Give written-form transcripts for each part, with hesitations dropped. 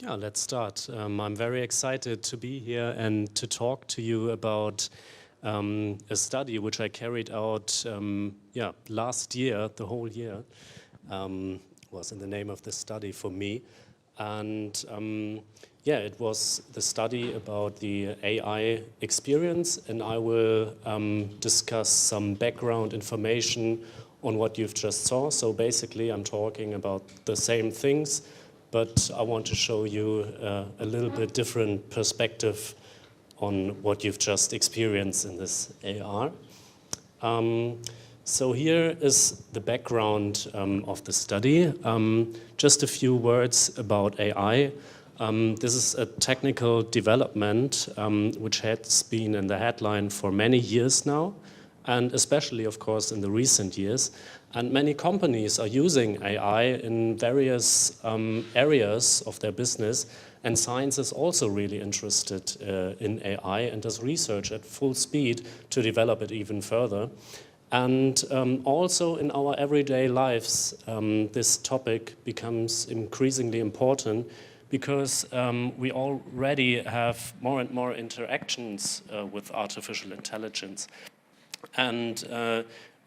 Yeah, let's start. I'm very excited to be here and to talk to you about a study which I carried out last year, the whole year, was in the name of the study for me. And it was the study about the AI experience, and I will discuss some background information on what you've just saw. So basically, I'm talking about the same things, but I want to show you a little bit different perspective on what you've just experienced in this AR. So here is the background of the study. Just a few words about AI. This is a technical development which has been in the headline for many years now, and especially, of course, in the recent years. And many companies are using AI in various areas of their business, and science is also really interested in AI and does research at full speed to develop it even further. And also in our everyday lives, this topic becomes increasingly important because we already have more and more interactions with artificial intelligence. And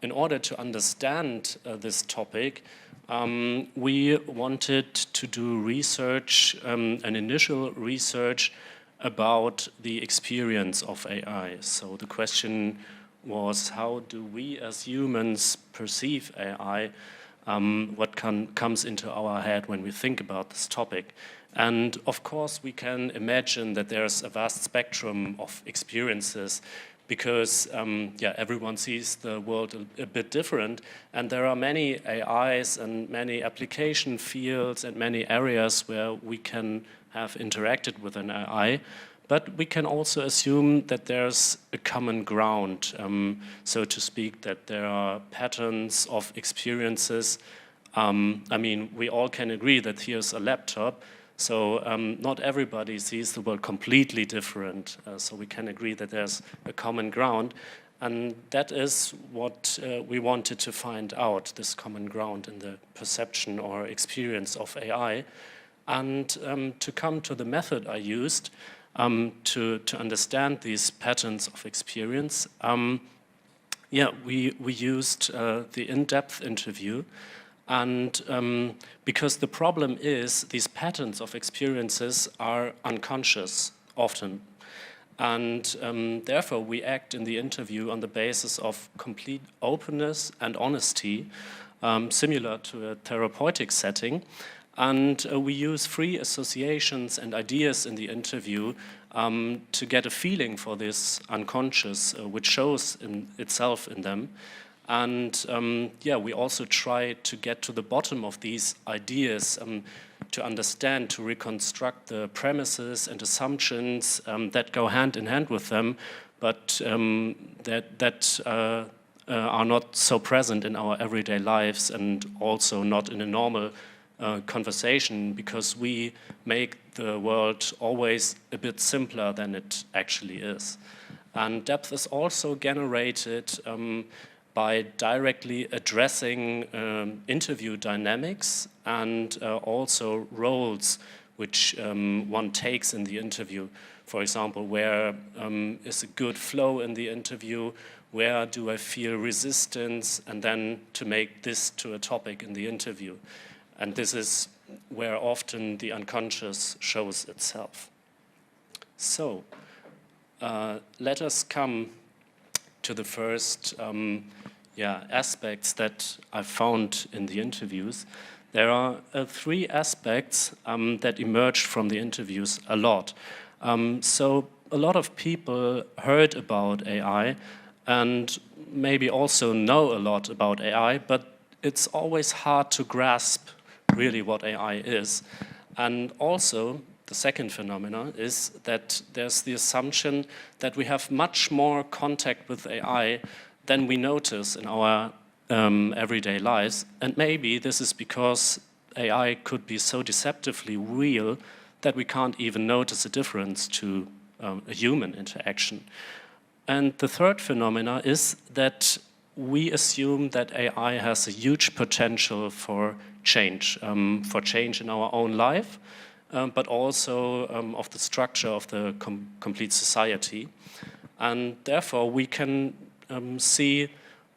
in order to understand this topic, we wanted to do research, an initial research about the experience of AI. So the question was, how do we as humans perceive AI? What comes into our head when we think about this topic? And of course, we can imagine that there's a vast spectrum of experiences because everyone sees the world a bit different, and there are many AIs and many application fields and many areas where we can have interacted with an AI, but we can also assume that there's a common ground, so to speak, that there are patterns of experiences. I mean, we all can agree that here's a laptop, so not everybody sees the world completely different. So we can agree that there's a common ground. And that is what we wanted to find out, this common ground in the perception or experience of AI. And to come to the method I used to understand these patterns of experience, we used the in-depth interview. And because the problem is these patterns of experiences are unconscious often. And therefore, we act in the interview on the basis of complete openness and honesty, similar to a therapeutic setting. And we use free associations and ideas in the interview to get a feeling for this unconscious, which shows itself in them. And we also try to get to the bottom of these ideas, to understand, to reconstruct the premises and assumptions that go hand in hand with them, but that are not so present in our everyday lives and also not in a normal conversation, because we make the world always a bit simpler than it actually is. And depth is also generated by directly addressing interview dynamics and also roles which one takes in the interview. For example, where is a good flow in the interview? Where do I feel resistance? And then to make this to a topic in the interview. And this is where often the unconscious shows itself. So let us come to the first aspects that I found in the interviews. There are three aspects that emerged from the interviews a lot. So a lot of people heard about AI and maybe also know a lot about AI, but it's always hard to grasp really what AI is. And also, the second phenomenon is that there's the assumption that we have much more contact with AI than we notice in our everyday lives. And maybe this is because AI could be so deceptively real that we can't even notice a difference to a human interaction. And the third phenomenon is that we assume that AI has a huge potential for change in our own life, but also of the structure of the complete society. And therefore, we can see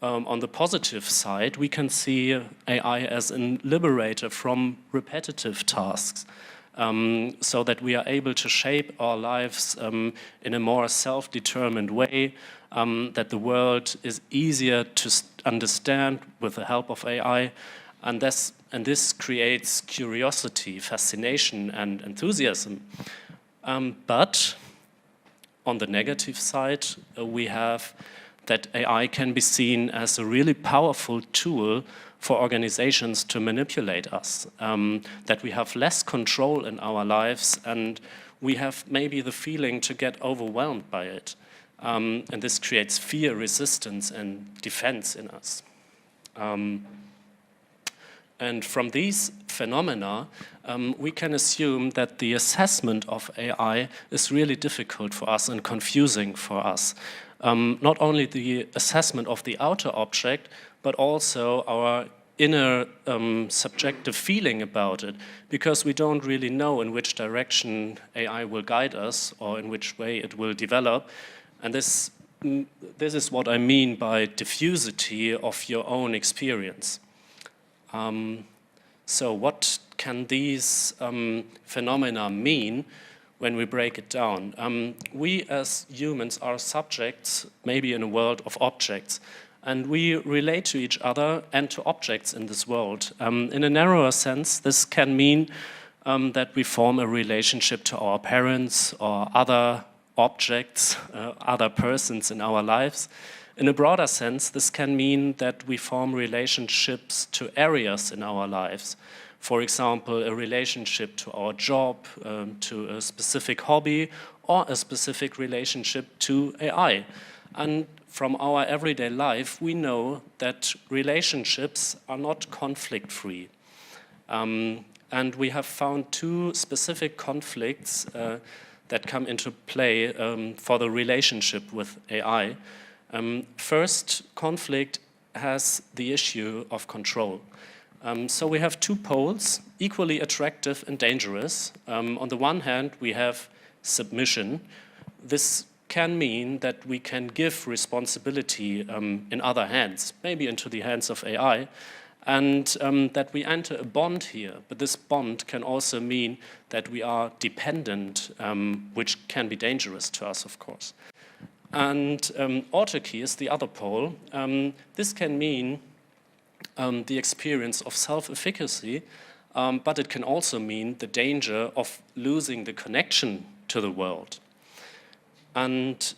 on the positive side, we can see AI as a liberator from repetitive tasks, so that we are able to shape our lives in a more self-determined way, that the world is easier to understand with the help of AI, and this creates curiosity, fascination, and enthusiasm. But on the negative side, we have that AI can be seen as a really powerful tool for organizations to manipulate us, that we have less control in our lives, and we have maybe the feeling to get overwhelmed by it. And this creates fear, resistance, and defense in us. And from these phenomena, we can assume that the assessment of AI is really difficult for us and confusing for us. Not only the assessment of the outer object, but also our inner subjective feeling about it, because we don't really know in which direction AI will guide us or in which way it will develop. And this is what I mean by diffusity of your own experience. So what can these phenomena mean when we break it down? We as humans are subjects, maybe in a world of objects, and we relate to each other and to objects in this world. In a narrower sense, this can mean that we form a relationship to our parents or other objects, other persons in our lives. In a broader sense, this can mean that we form relationships to areas in our lives. For example, a relationship to our job, to a specific hobby, or a specific relationship to AI. And from our everyday life, we know that relationships are not conflict-free. And we have found two specific conflicts that come into play for the relationship with AI. First conflict has the issue of control. So we have two poles, equally attractive and dangerous. On the one hand, we have submission. This can mean that we can give responsibility in other hands, maybe into the hands of AI, and that we enter a bond here. But this bond can also mean that we are dependent, which can be dangerous to us, of course. And autarky is the other pole. This can mean the experience of self-efficacy, but it can also mean the danger of losing the connection to the world. And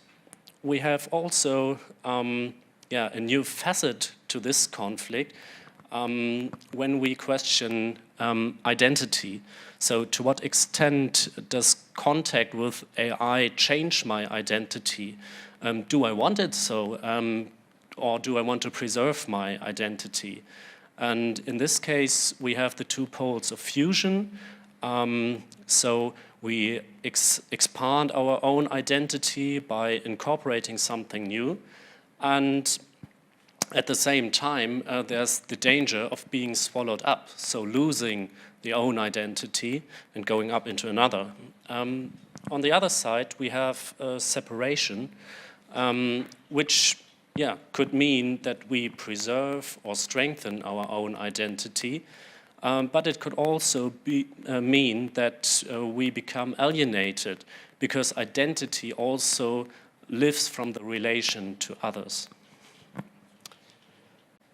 we have also a new facet to this conflict when we question identity. So to what extent does contact with AI change my identity? Do I want it so? Or do I want to preserve my identity? And in this case, we have the two poles of fusion. So we expand our own identity by incorporating something new. And at the same time, there's the danger of being swallowed up, so losing the own identity and going up into another. On the other side, we have separation, which could mean that we preserve or strengthen our own identity, but it could also mean that we become alienated, because identity also lives from the relation to others.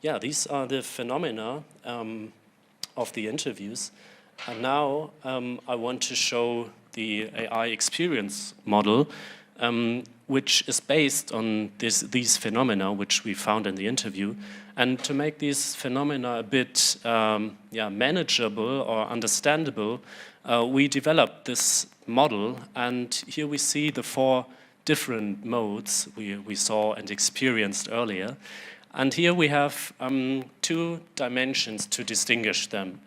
Yeah, these are the phenomena of the interviews. And now I want to show the AI experience model, which is based on these phenomena which we found in the interview. And to make these phenomena a bit manageable or understandable, we developed this model. And here we see the 4 different modes we saw and experienced earlier. And here we have 2 dimensions to distinguish them.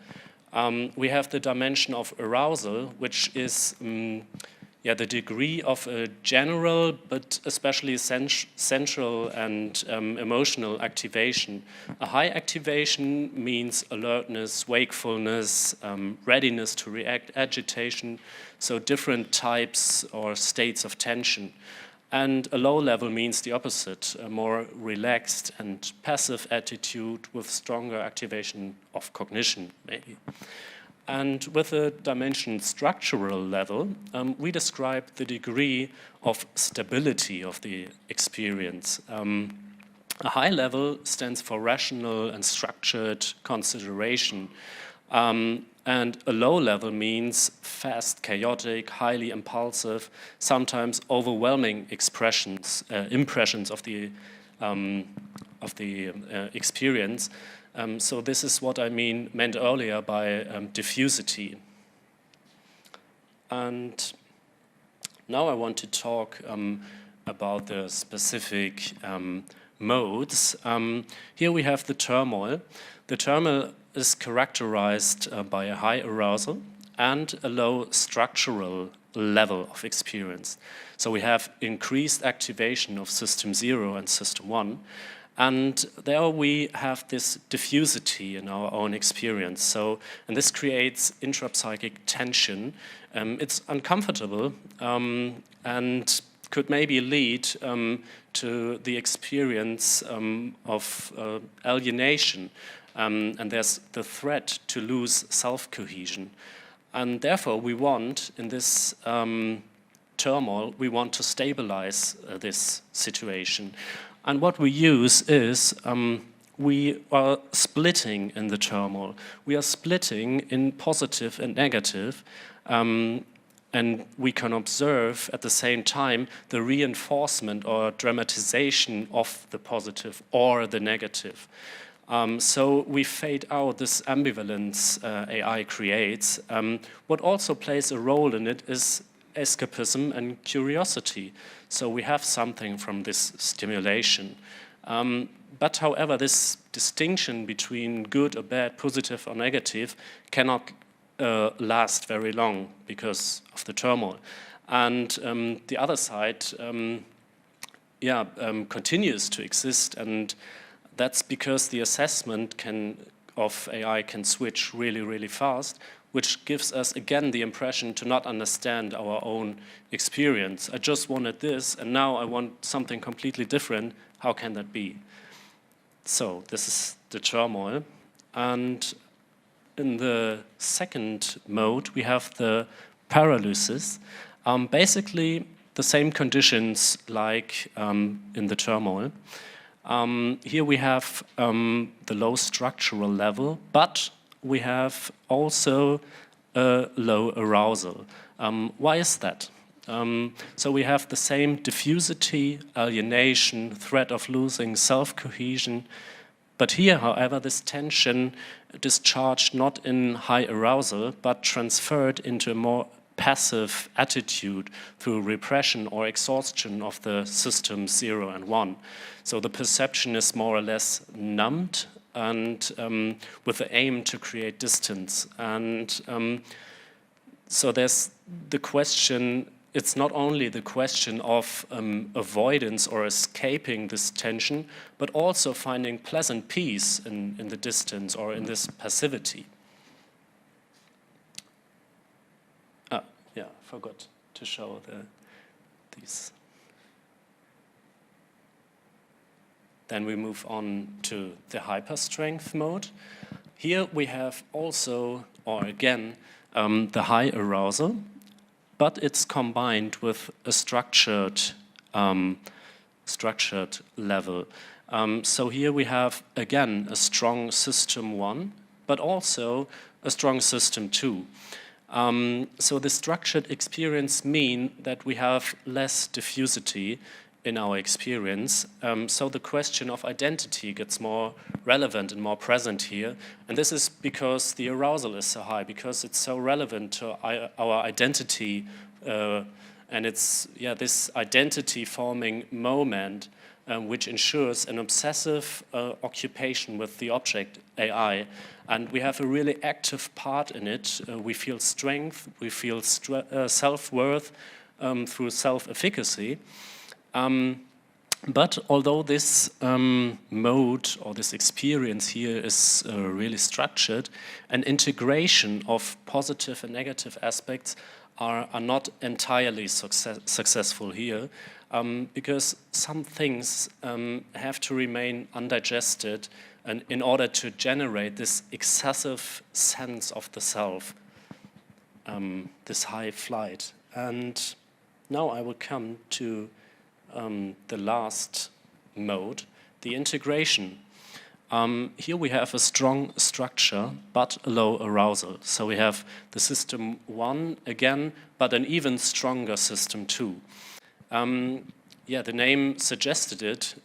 We have the dimension of arousal, which is the degree of a general but especially central and emotional activation. A high activation means alertness, wakefulness, readiness to react, agitation, so different types or states of tension. And a low level means the opposite, a more relaxed and passive attitude with stronger activation of cognition, maybe. And with a dimension structural level, we describe the degree of stability of the experience. A high level stands for rational and structured consideration. And a low level means fast, chaotic, highly impulsive, sometimes overwhelming impressions of the experience. So this is what I meant earlier by diffusity. And now I want to talk about the specific modes. Here we have the turmoil. The turmoil is characterized by a high arousal and a low structural level of experience. So we have increased activation of system 0 and system 1. And there we have this diffusity in our own experience. So, and this creates intrapsychic tension. It's uncomfortable and could maybe lead to the experience of alienation. And there's the threat to lose self-cohesion. And therefore we want, in this turmoil, we want to stabilize this situation. And what we use is we are splitting in the turmoil. We are splitting in positive and negative, and we can observe at the same time the reinforcement or dramatization of the positive or the negative. So we fade out this ambivalence AI creates. What also plays a role in it is escapism and curiosity. So we have something from this stimulation. But however, this distinction between good or bad, positive or negative cannot last very long because of the turmoil. And the other side continues to exist, and that's because the assessment of AI can switch really, really fast, which gives us, again, the impression to not understand our own experience. I just wanted this, and now I want something completely different. How can that be? So this is the turmoil. And in the second mode, we have the paralysis. Basically, the same conditions like in the turmoil. Here we have the low structural level, but we have also a low arousal. Why is that? So we have the same diffusity, alienation, threat of losing self-cohesion, but here, however, this tension discharged not in high arousal, but transferred into a more passive attitude through repression or exhaustion of the system 0 and 1. So the perception is more or less numbed, and with the aim to create distance. And so there's the question, it's not only the question of avoidance or escaping this tension, but also finding pleasant peace in the distance or in this passivity. Yeah, I forgot to show these. Then we move on to the hyperstrength mode. Here we have also, or again, the high arousal, but it's combined with a structured level. So here we have, again, a strong system 1, but also a strong system 2. So the structured experience mean that we have less diffusity in our experience. So the question of identity gets more relevant and more present here. And this is because the arousal is so high, because it's so relevant to our identity. And it's this identity forming moment which ensures an obsessive occupation with the object AI. And we have a really active part in it. We feel strength, we feel self-worth, through self-efficacy. But although this mode or this experience here is really structured, an integration of positive and negative aspects are not entirely successful here, because some things have to remain undigested and in order to generate this excessive sense of the self, this high flight. And now I will come to the last mode, the integration. Here we have a strong structure, but a low arousal. So we have the system 1 again, but an even stronger system 2. Yeah, the name suggested it.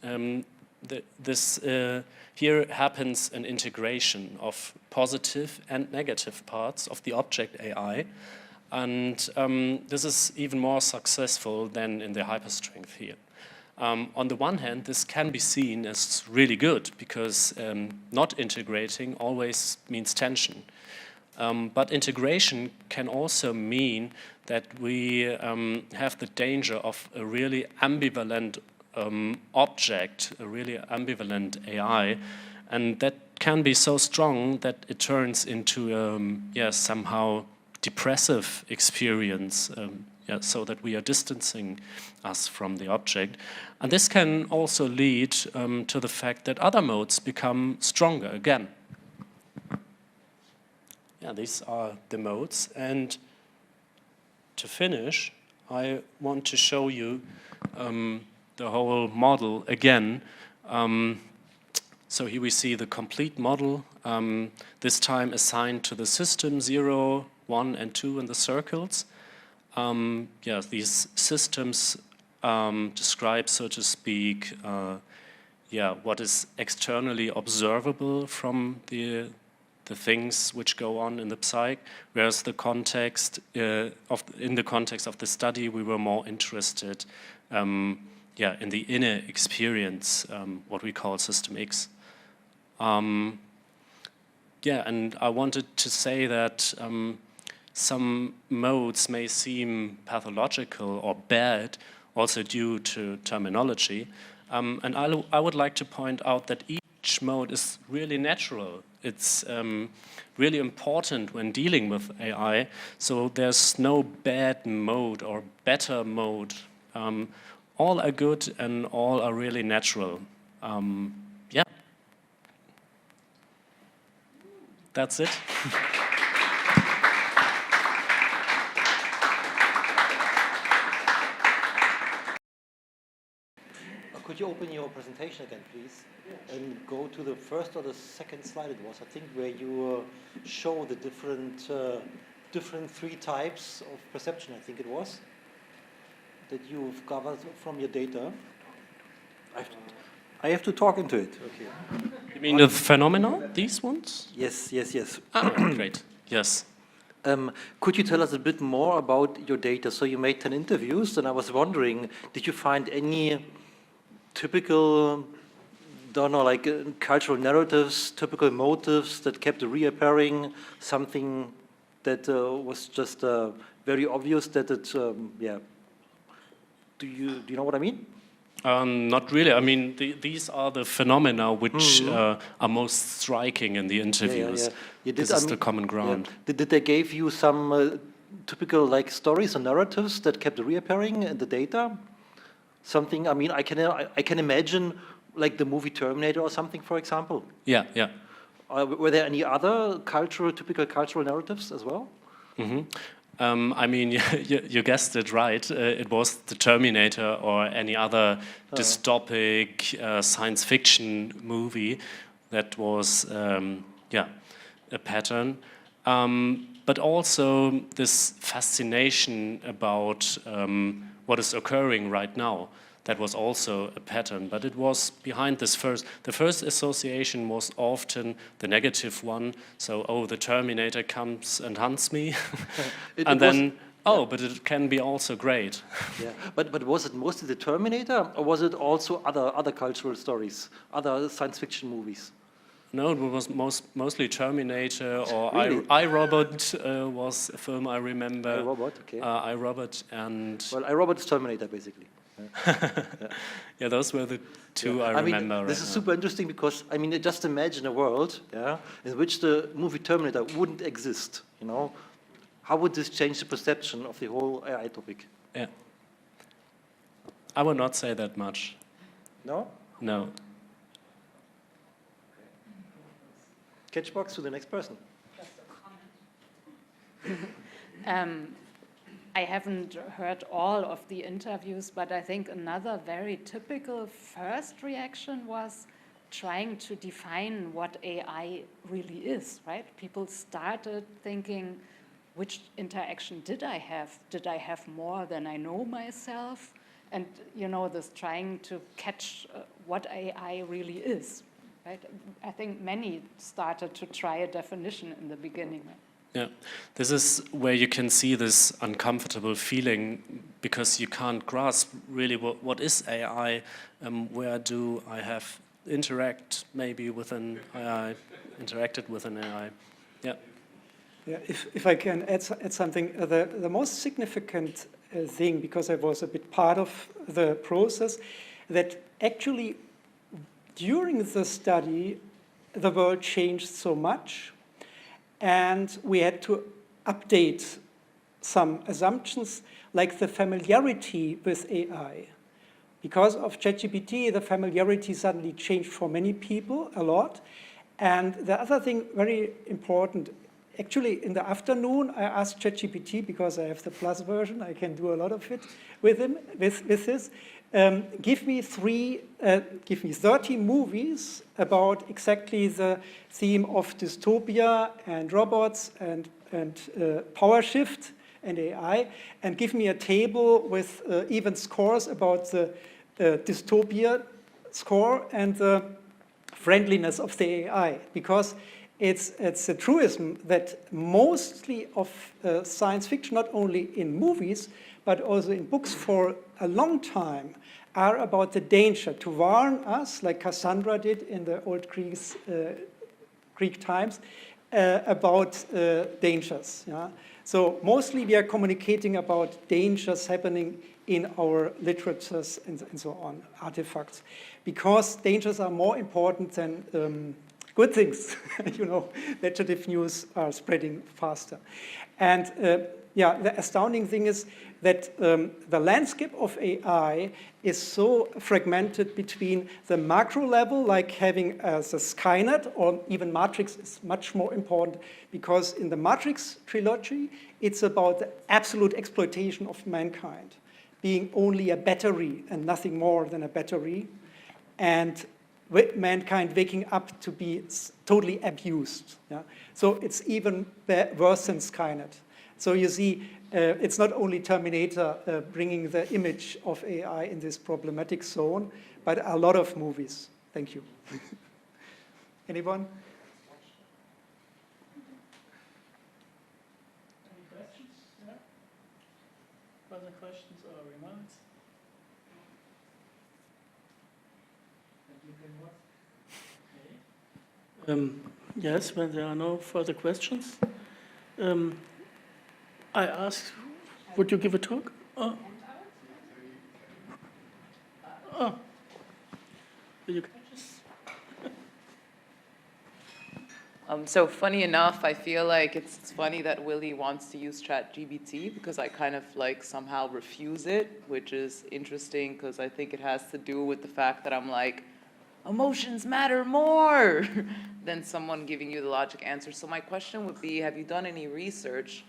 Here happens an integration of positive and negative parts of the object AI. And this is even more successful than in the hyperstrength here. On the one hand, this can be seen as really good because not integrating always means tension. But integration can also mean that we have the danger of a really ambivalent object, a really ambivalent AI, and that can be so strong that it turns into somehow depressive experience, so that we are distancing us from the object. And this can also lead to the fact that other modes become stronger again. Yeah, these are the modes. And to finish, I want to show you the whole model again. So here we see the complete model, this time assigned to the system 0, 1, and 2 in the circles. These systems describe, so to speak, what is externally observable from the things which go on in the psyche, whereas the context in the context of the study, we were more interested in the inner experience, what we call System X. And I wanted to say that some modes may seem pathological or bad, also due to terminology. And I would like to point out that each mode is really natural. It's really important when dealing with AI. So there's no bad mode or better mode. All are good and all are really natural. That's it. Could you open your presentation again, please? And go to the first or the second slide it was, I think, where you show the different 3 types of perception, I think it was, that you've gathered from your data. I have to talk into it. Okay. You mean the phenomena, these ones? Yes. Ah, great, yes. Could you tell us a bit more about your data? So you made 10 interviews, and I was wondering, did you find any typical, cultural narratives, typical motives that kept reappearing, something that was just very obvious that it, do you know what I mean? Not really. I mean, these are the phenomena which are most striking in the interviews. This is the common ground. Yeah. Did they give you some typical stories and narratives that kept reappearing in the data? Something. I mean, I can imagine the movie Terminator or something, for example. Yeah. Were there any other typical cultural narratives as well? Mm-hmm. I mean, you guessed it right. It was the Terminator or any other dystopic science fiction movie that was, a pattern. But also this fascination about what is occurring right now. That was also a pattern, but it was behind this first. The first association was often the negative one. So, the Terminator comes and hunts me, but it can be also great. Yeah, but was it mostly the Terminator, or was it also other cultural stories, other science fiction movies? No, it was mostly Terminator or Really? iRobot was a film I remember. iRobot, okay. iRobot and... Well, iRobot is Terminator, basically. Yeah, those were the two I remember. I mean, this is super interesting because, I mean, just imagine a world, yeah, in which the movie Terminator wouldn't exist, you know? How would this change the perception of the whole AI topic? Yeah. I would not say that much. No? No. Catchbox to the next person. Just a comment. I haven't heard all of the interviews, but I think another very typical first reaction was trying to define what AI really is, right? People started thinking, which interaction did I have? Did I have more than I know myself? And, you know, this trying to catch what AI really is, right? I think many started to try a definition in the beginning. Yeah, this is where you can see this uncomfortable feeling because you can't grasp really what is AI, where do I have interacted with an AI. Yeah. Yeah, if I can add something, the most significant thing, because I was a bit part of the process, that actually during the study, the world changed so much, and we had to update some assumptions, like the familiarity with AI. Because of ChatGPT, the familiarity suddenly changed for many people a lot. And the other thing, very important, actually in the afternoon, I asked ChatGPT, because I have the Plus version, I can do a lot of it with this. Give me 30 movies about exactly the theme of dystopia and robots and power shift and AI, and give me a table with even scores about the dystopia score and the friendliness of the AI, because it's a truism that mostly of science fiction, not only in movies, but also in books for a long time, are about the danger, to warn us, like Cassandra did in the old Greek times, about dangers. Yeah? So mostly we are communicating about dangers happening in our literatures and so on, artifacts, because dangers are more important than good things. You know, negative news are spreading faster. And yeah, the astounding thing is that the landscape of AI is so fragmented between the macro level, like having the Skynet, or even Matrix is much more important, because in the Matrix trilogy, it's about the absolute exploitation of mankind, being only a battery and nothing more than a battery, and mankind waking up to be totally abused. Yeah? So it's even worse than Skynet. So you see, it's not only Terminator bringing the image of AI in this problematic zone, but a lot of movies. Thank you. Anyone? Any questions? Yeah? Further questions or remarks? Yes, when there are no further questions. I asked, would you give a talk? Oh. Oh. You can just... So funny enough, I feel like it's funny that Willy wants to use ChatGPT, because I kind of like somehow refuse it, which is interesting because I think it has to do with the fact that I'm like, emotions matter more than someone giving you the logic answer. So my question would be, have you done any research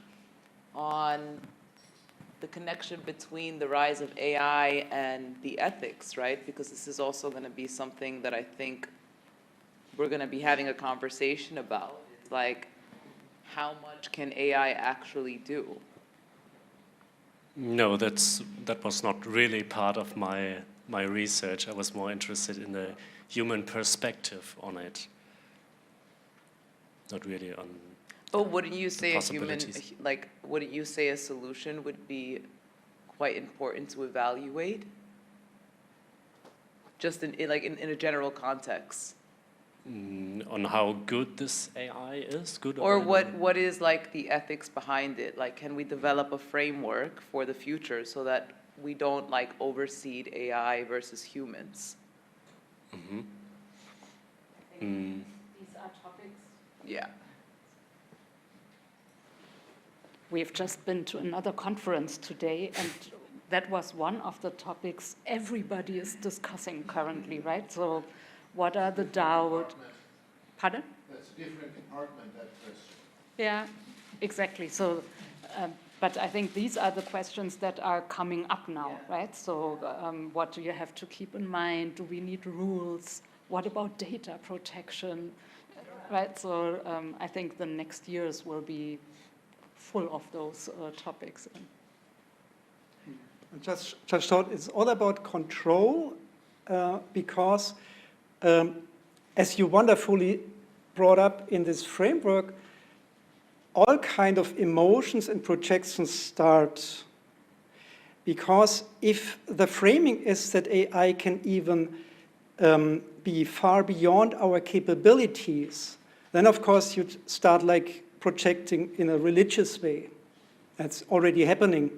on the connection between the rise of AI and the ethics, right? Because this is also going to be something that I think we're going to be having a conversation about. It's like, how much can AI actually do? No, that was not really part of my research. I was more interested in the human perspective on it, not really on. But wouldn't you say a human, possibilities. like, wouldn't you say a solution would be quite important to evaluate? Just in a general context. on how good this AI is, good Or bad? what is like the ethics behind it? Like, can we develop a framework for the future so that we don't like overseed AI versus humans? Mm-hmm. These are topics. Yeah. We've just been to another conference today, and that was one of the topics everybody is discussing currently, right? So what are the doubts? Pardon? That's a different department, that question. Yeah, exactly. So, but I think these are the questions that are coming up now, right? So what do you have to keep in mind? Do we need rules? What about data protection? Right, so I think the next years will be full of those topics. Just thought it's all about control because, as you wonderfully brought up in this framework, all kind of emotions and projections start. Because if the framing is that AI can even be far beyond our capabilities, then of course you'd start like projecting in a religious way. That's already happening.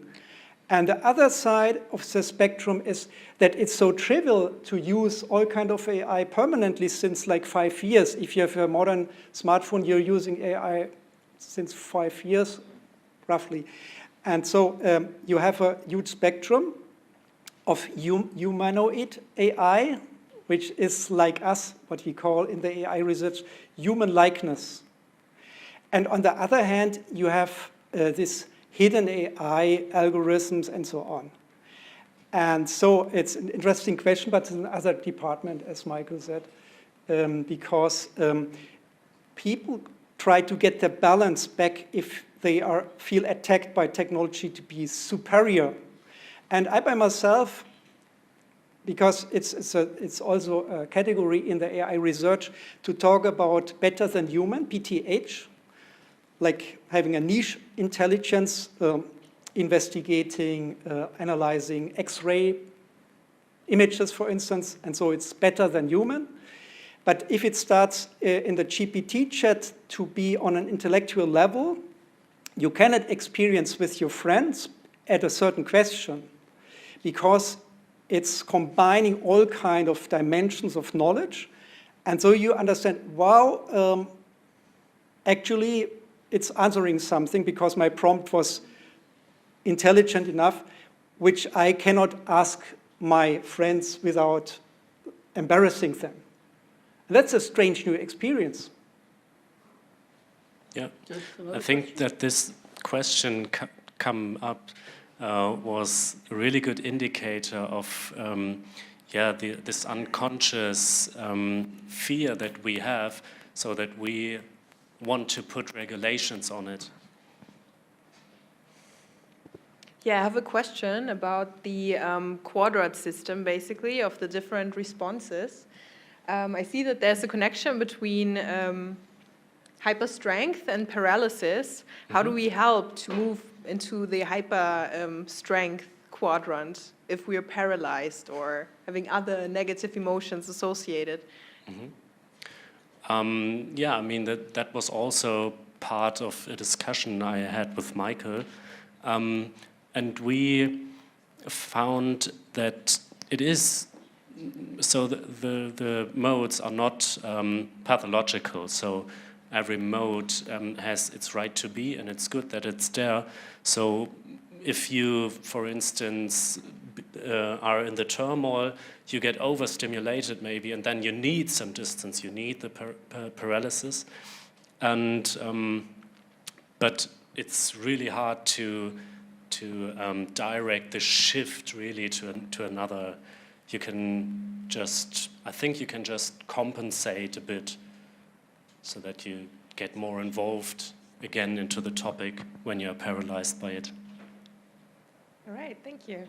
And the other side of the spectrum is that it's so trivial to use all kind of AI permanently since like 5 years. If you have a modern smartphone, you're using AI since 5 years, roughly. And so you have a huge spectrum of humanoid AI, which is like us, what we call in the AI research, human likeness. And on the other hand, you have this hidden AI algorithms and so on. And so it's an interesting question, but it's another department, as Michael said, because people try to get the balance back if they feel attacked by technology to be superior. And I by myself, because it's also a category in the AI research to talk about better than human, PTH, like having a niche intelligence, investigating, analyzing X-ray images, for instance, and so it's better than human. But if it starts in the GPT chat to be on an intellectual level, you cannot experience with your friends at a certain question because it's combining all kind of dimensions of knowledge. And so you understand, wow, actually, it's answering something because my prompt was intelligent enough, which I cannot ask my friends without embarrassing them. And that's a strange new experience. Yeah, I think that this question come up was a really good indicator of this unconscious fear that we have, so that we want to put regulations on it. Yeah, I have a question about the quadrant system, basically, of the different responses. I see that there's a connection between hyperstrength and paralysis. How do we help to move into the hyperstrength quadrant if we are paralyzed or having other negative emotions associated? Yeah, I mean, that was also part of a discussion I had with Michael. And we found that it is, so the modes are not pathological. So every mode has its right to be, and it's good that it's there. So if you, for instance, are in the turmoil, you get overstimulated maybe, and then you need some distance. You need the paralysis, and but it's really hard to direct the shift really to another. You can just, I think you can just compensate a bit so that you get more involved again into the topic when you're paralyzed by it. All right, thank you.